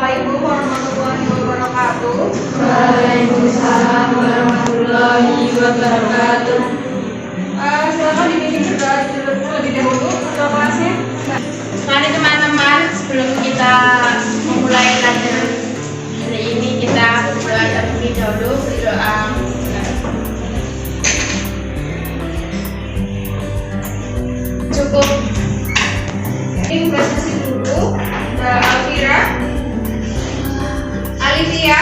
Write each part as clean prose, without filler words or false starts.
Assalamualaikum warahmatullahi wabarakatuh. Waalaikumsalam warahmatullahi wabarakatuh. Silakan dibimbing terlebih dahulu ketua kelasnya. Mari teman-teman, sebelum kita memulai pelajaran hari ini, kita berdoa terlebih dahulu. Berdoa. Cukup. Ini presentasi dulu. Alfira, Alivia,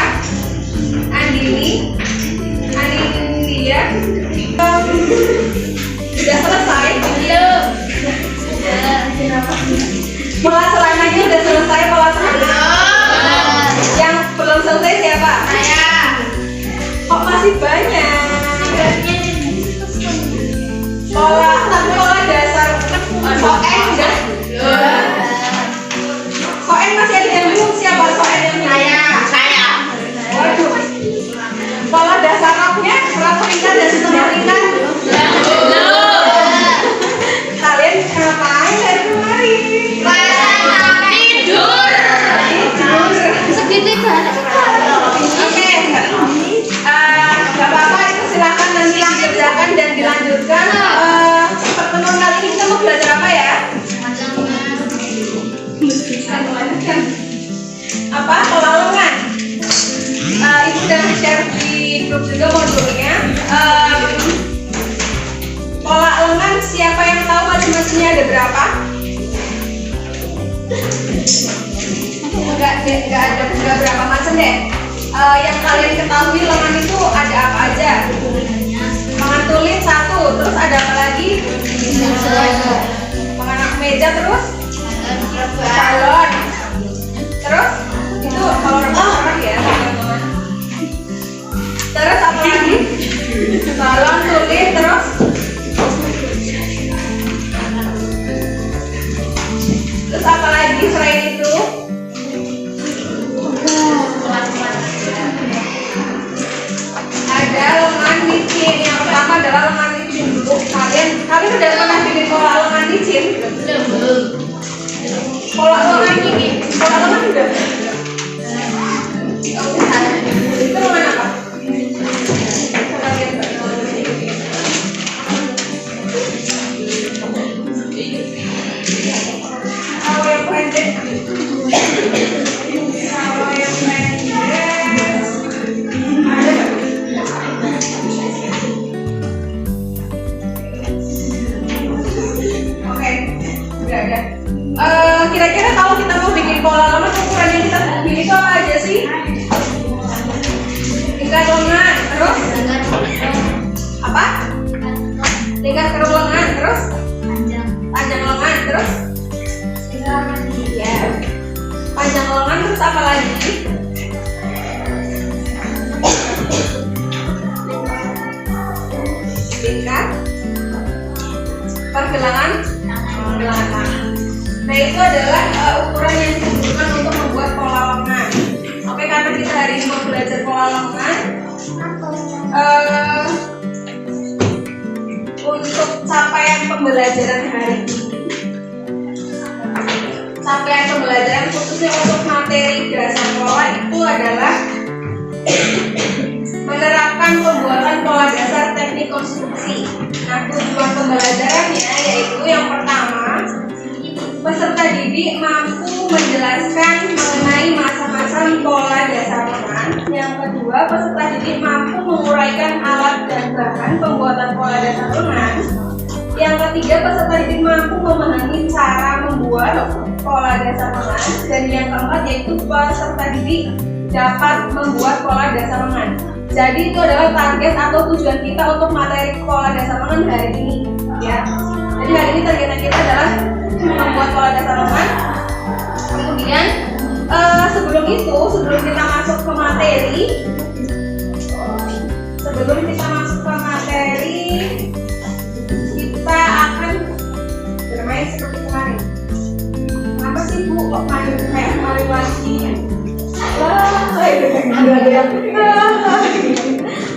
Andini, Anindya. Sudah selesai? Belum. Pola selanjutnya sudah selesai pola selanjutnya. Yang belum selesai siapa? Saya. Kok masih banyak? Tapi pola dasar Soen enggak? Soen masih ada yang belum. Siapa Soen yang belum? Saya. Waduh. Pola dasar roknya berapa tingkat dan setengah tingkat? Kalian ngapain dari kemarin? Tidur. Tidur. Oke. Gak apa-apa, itu silakan nanti dikerjakan dan dilanjutkan. Pertemuan kali ini kita mau belajar apa ya? Apa? Pola lengan. Ibu udah share di grup juga modulnya. Pola lengan, siapa yang tahu macam-macamnya ada berapa? Enggak berapa macam deh. Yang kalian ketahui lengan itu ada apa aja? Lengan tulis satu, terus ada apa lagi? Lengan meja, terus salon. Terus itu kalau orang ya. Terus apa lagi? Salon tulis, terus apa lagi selain itu? Ada lengan licin. Yang pertama adalah lengan licin dulu. Kalian udah pernah bikin pola lengan licin? Belum. Pola lengan ini, pola lengan udah. Itu lengan apa? Kalau yang pendek, ada nggak? Oke, udah ada. Kira-kira kalau kita mau bikin pola lengan, ukuran yang kita pilih itu apa aja sih? Tingkat lengan, terus apa? Tingkat keruk lengan, terus panjang lengan, terus ya, panjang lengan, terus apa lagi? Tingkat pergelangan tangan. Nah, itu adalah ukuran yang dibutuhkan untuk membuat pola lengan. Oke, karena kita hari ini mau belajar pola lengan, untuk capaian pembelajaran hari ini, capaian pembelajaran khususnya untuk materi dasar pola itu adalah menerapkan pembuatan pola dasar teknik konstruksi. Nah, tujuan pembelajarannya yaitu yang pertama, peserta didik mampu menjelaskan mengenai macam-macam pola dasar lengan. Yang kedua, peserta didik mampu menguraikan alat dan bahan pembuatan pola dasar lengan. Yang ketiga, peserta didik mampu memahami cara membuat pola dasar lengan. Dan yang keempat yaitu peserta didik dapat membuat pola dasar lengan. Jadi itu adalah target atau tujuan kita untuk materi pola dasar lengan hari ini, ya. Jadi hari ini targetnya kita adalah membuat pola dasar lengan. Kemudian sebelum kita masuk ke materi, kita akan bermain seperti kemarin. Kenapa sih Bu kok main kayak kemarin lagi?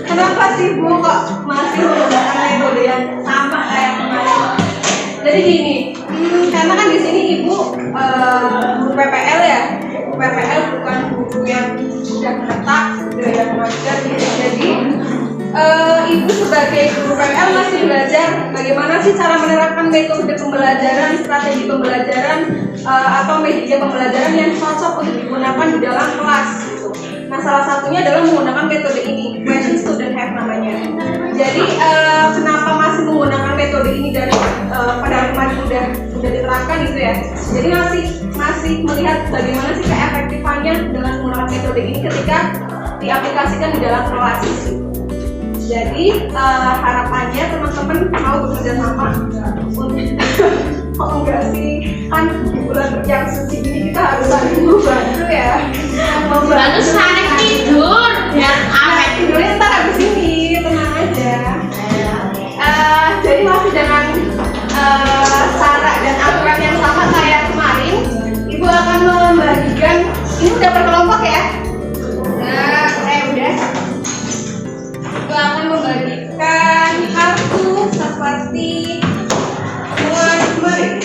Kenapa sih Bu kok masih menggunakan metode yang sama kayak kemarin? Jadi gini, karena kan di sini Ibu guru PPL ya, PPL bukan belajar gitu. Jadi ibu sebagai guru PL masih belajar bagaimana sih cara menerapkan metode pembelajaran, strategi pembelajaran atau media pembelajaran yang cocok untuk digunakan di dalam kelas gitu. Nah, salah satunya adalah menggunakan metode ini, Question Student Have namanya. Jadi kenapa masih menggunakan metode ini dari pada kemarin udah diterapkan gitu ya. Jadi masih melihat bagaimana sih keefektifannya dengan menggunakan metode ini ketika diaplikasikan di dalam kelas. Jadi harapannya teman-teman mau bekerja sama untuk oh enggak sih, kan di bulan yang suci ini kita harus saling membantu ya, Lalu saling tidur dan apa tidurnya ntar habis ini, tenang aja. Jadi masih dengan cara dan aturan yang sama kayak kemarin, ibu akan membagikan, ini udah per kelompok ya? Udah. Ibu akan membagikan kartu seperti kemarin.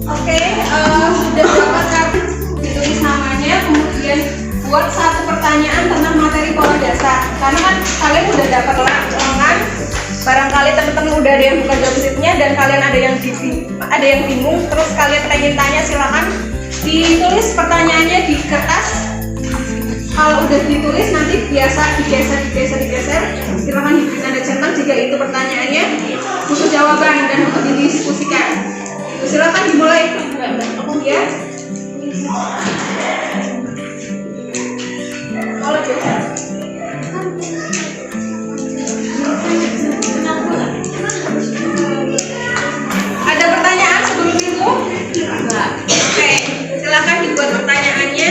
Oke, sudah dapat kartu ditulis namanya, kemudian buat satu pertanyaan tentang materi pola dasar. Karena kan kalian udah dapat lengan, barangkali teman-teman udah ada yang buka job sheet-nya dan kalian ada yang bingung, terus kalian pengen tanya, silakan ditulis pertanyaannya di kertas. Kalau udah ditulis nanti biasa digeser, silakan diberi tanda centang jika itu pertanyaannya butuh jawaban dan untuk didiskusikan. Silakan dimulai ya. Kalau biasa ada pertanyaan sebelum itu? Oke, silakan dibuat pertanyaannya.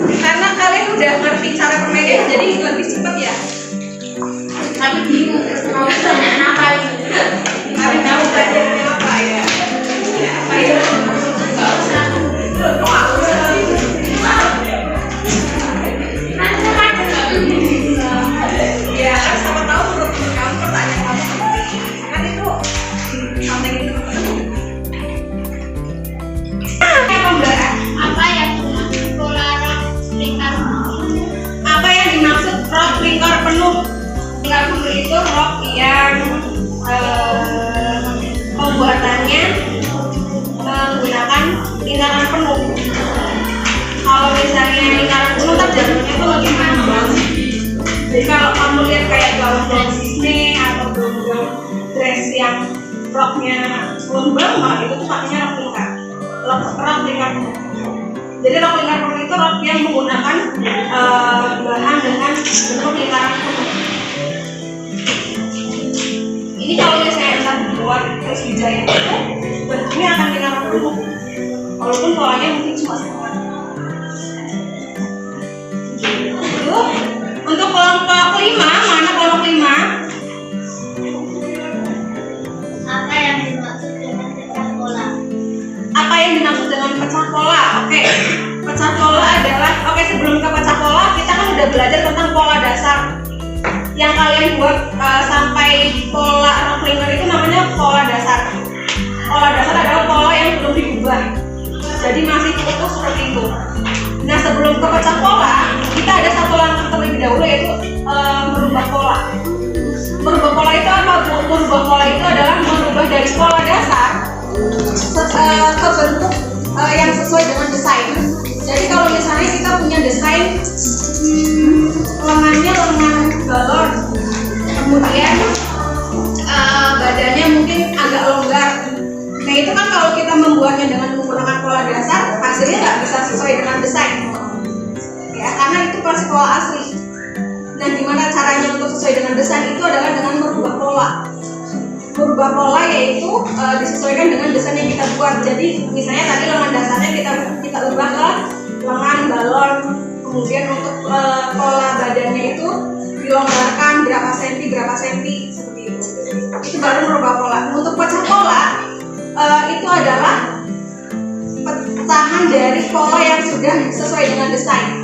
Karena kalian udah ngerti cara permainan, jadi lebih cepat ya. Tapi bingung mau pertanyaan apa ini? Kalian tahu pelajarannya apa ya? Apa ya? Nggak usah. Ya, kan sama tahu menurut kamu pertanyaan kamu seperti kan itu sampai itu. apa yang dimaksud pola lingkar? Apa yang dimaksud rok lingkar penuh? Lingkar penuh itu rok yang pembuatannya menggunakan lingkaran penuh. Kalau misalnya lingkaran penuh kan jatuhnya itu lebih mengembang. Jadi kalau kamu lihat kayak gaun Disney atau gaun dress yang roknya lembang, itu tuh pakainya rok lingkar. Rok lingkar penuh. Jadi rok lingkar penuh itu rok yang menggunakan bahan dengan bentuk lingkaran penuh. Ini kalau misalnya entah dibuat terus dijahit itu bentuknya akan lingkaran penuh, walaupun polanya mungkin cuma setengah. Untuk kelompok 5, mana kelompok 5? Apa yang dimaksud dengan pecah pola? Apa yang dimaksud dengan pecah pola? Oke, pecah pola adalah, sebelum ke pecah pola kita kan udah belajar tentang pola dasar. Yang kalian buat sampai pola rok lingkar itu namanya pola dasar. Pola dasar adalah pola yang belum diubah, jadi masih utuh seperti itu. Nah, sebelum ke pecah pola, kita ada satu langkah terlebih dahulu, yaitu merubah pola. Merubah pola itu apa? Merubah pola itu adalah merubah dari pola dasar ke bentuk yang sesuai dengan desain. Jadi kalau misalnya kita punya desain lengannya lengan balon, kemudian badannya mungkin agak longgar. Nah, itu kan kalau kita membuatnya dengan menggunakan pola dasar, hasilnya nggak bisa sesuai dengan desain ya, karena itu pasti pola asli. Nah, gimana caranya untuk sesuai dengan desain itu adalah dengan merubah pola. Merubah pola yaitu disesuaikan dengan desain yang kita buat. Jadi misalnya tadi lengan dasarnya kita ubah ke lengan balon. Kemudian untuk pola badannya itu dilonggarkan berapa senti seperti itu. Itu baru merubah pola. Untuk pecah pola itu adalah pecahan dari pola yang sudah sesuai dengan desain.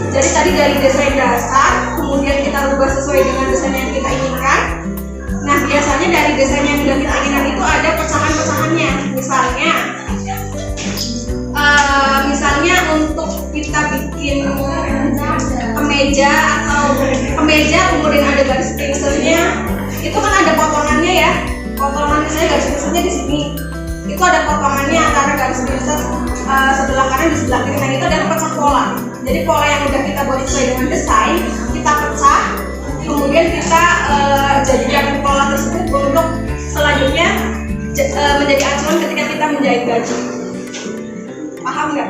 Jadi tadi dari desain dasar, kemudian kita rubah sesuai dengan desain yang kita inginkan. Nah, biasanya dari desain yang sudah kita inginkan itu ada pecahan-pecahannya. Misalnya untuk kita bikin kemeja kemudian ada garis prinsesnya, itu kan ada potongannya ya. Potongan misalnya garis prinsesnya di sini. Itu ada potongannya antara garis princess sebelah kanan di sebelah kiri. Nah, itu adalah pecah pola. Jadi pola yang udah kita buat sesuai dengan desain, kita pecah, kemudian kita jadikan pola tersebut untuk selanjutnya menjadi acuan ketika kita menjahit baju. Paham nggak?